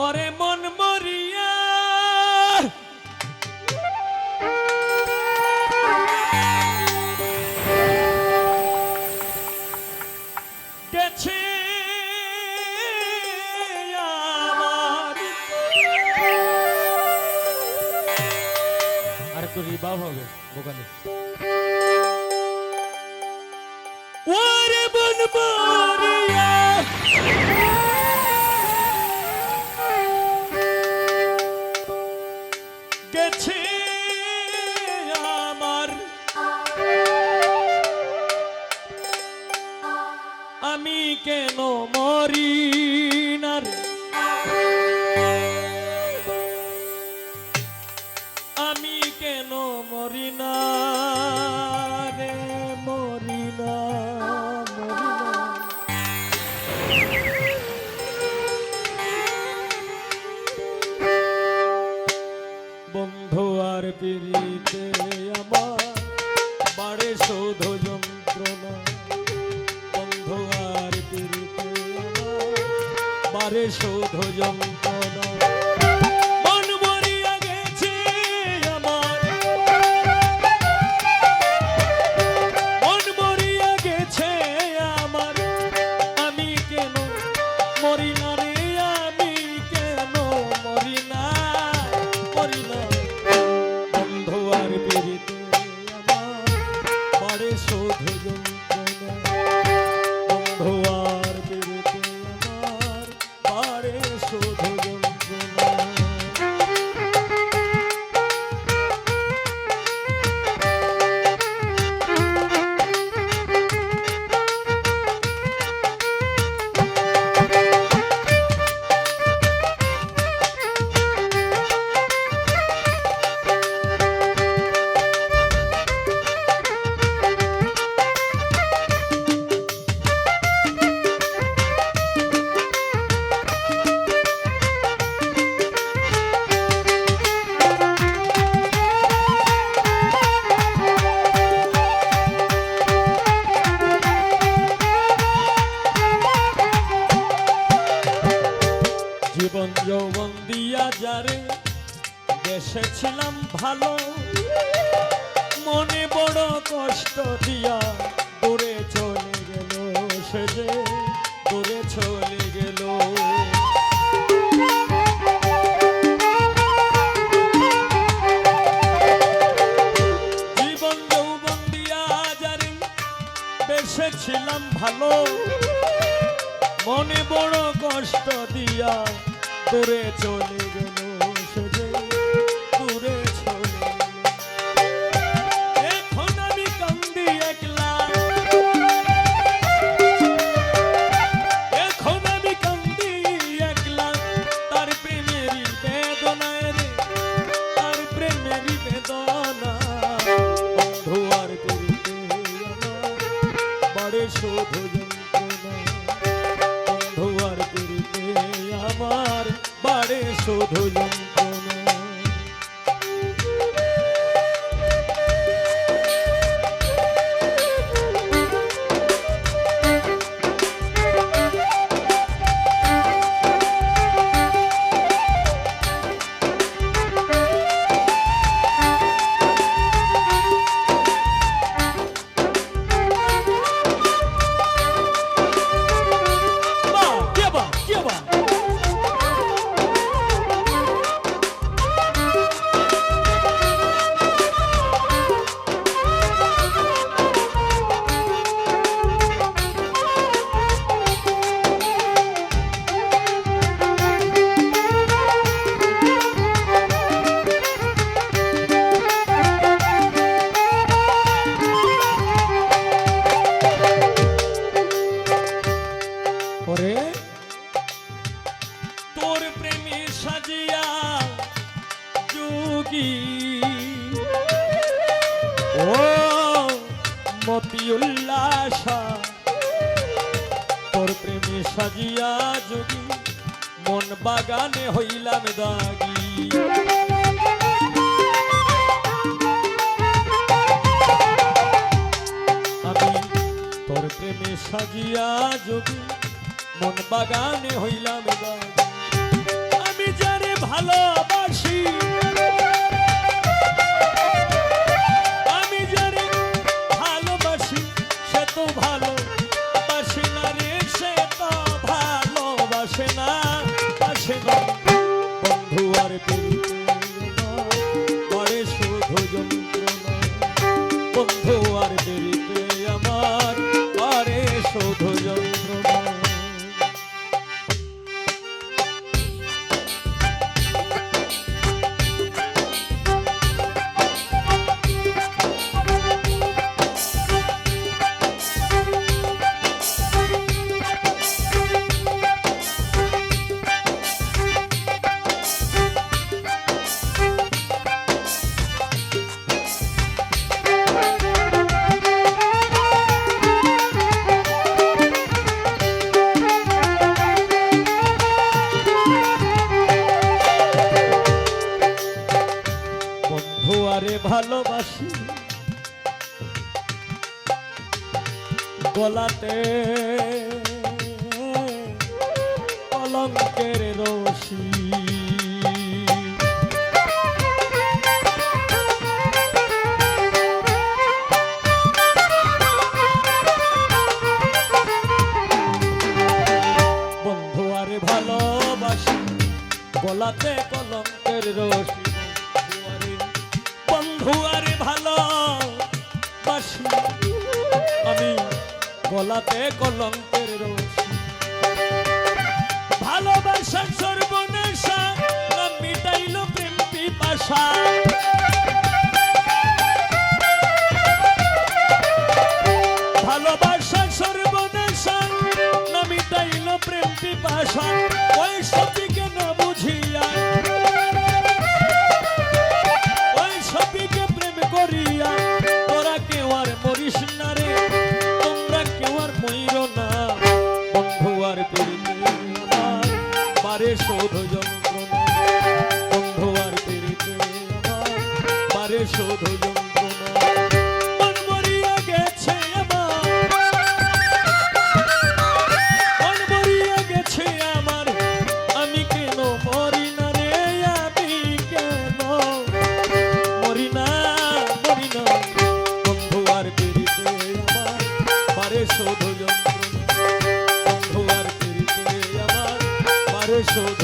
ওরে মন মরিয়া গেছে আমার। আর একটু রিবাব হবে ভোকালে। ওরে মন মরিয়া গেছে আমার, আমি কেন মরি না রে, আমি কেন মরি না রে, মরি না, মরি না। বন্ধু আর পিড়িতে আমার বাড়ে শোধ যন্ত্রণা, বন্ধু আর পিড়িতে আমার বাড়ে শোধ যন্ত্রণা। মন মরিয়া গেছে আমার, মন মরিয়া গেছে আমার, আমি কেন মরি না রে, আমি কেন মরি না, মরি না। বন্ধু আর পিড়িতে আমার বাড়ে শোধ যন্ত্রণা, বন্ধু আর পিড়িতে আমার বাড়ে শোধ যন্ত্রণা। জীবন যৌবন দিয়া যারে বেসেছিলাম ভালো, মনে বড় কষ্ট দিয়া দূরে চলে গেল, সে যে দূরে চলে গেল। জীবন যৌবন দিয়া যারে বেসেছিলাম ভালো, মনে বড় কষ্ট দিয়া দূরে চলে গেল, সে যে দূরে চলে গেল। এখন আমি কান্দি একলা, এখন আমি কান্দি একলা, তার প্রেমেরই বেদনায় রে, তার প্রেমেরই বেদনা। বন্ধু আর পিড়িতে আমার বাড়ে শোধ যন্ত্রণা, বন্ধু আর পিড়িতে আমার বাড়ে শোধ যন্ত্রণা। বাহ, কে বাহ, কে বাহ। ওরে তোর প্রেমে সাজিয়া যোগী, ও মতিউল্লাহ, তোর প্রেমে সাজিয়া যোগী, মন বাগানে হইলাম দাগী। আমি তোর প্রেমে সাজিয়া যোগী, মন বাগানে হইলাম দাগী। ভালোবাসি, আমি যারে ভালোবাসি সে তো ভালোবাসে না রে, সে তো ভালোবাসে না, বাসে না। বন্ধু আর পেরিতে করে শুধু যন্ত্রণা, বন্ধু আর পেরিতে আমার করে শুধু যন্ত্রণা। আরে ভালোবাসি গলাতে কলঙ্কের রশি, বন্ধু আরে ভালোবাসি গলাতে কলঙ্কের রশি, বন্ধু আরে ভালোবাসি আমি গলাতে কলঙ্কের রশি। ভালোবাসার সর্বনাশা না মিটাইল প্রেম পিপাসা, ভালোবাসার সর্বনাশা না মিটাইল প্রেম পিপাসা, ওই সতীকে না বুঝিয়া করিয়া তোরা কেউ আর মরিস না রে, তোমরা কেউ আর মইর না। বন্ধু আর পেরিতে আমার মারে শোধ যন্ত্রণা, বন্ধু আর পেরিতে আমার মারে শোধ যন্ত্রণা। মন মরিয়া গেছে আমার, মন মরিয়া গেছে আমার, আমি কেন মরি না রে, আমি কেন মরি না। বন্ধু আর পেরিতে আমার মারে শোধ যন্ত্রণা, বন্ধু আর পেরিতে আমার মারে শোধ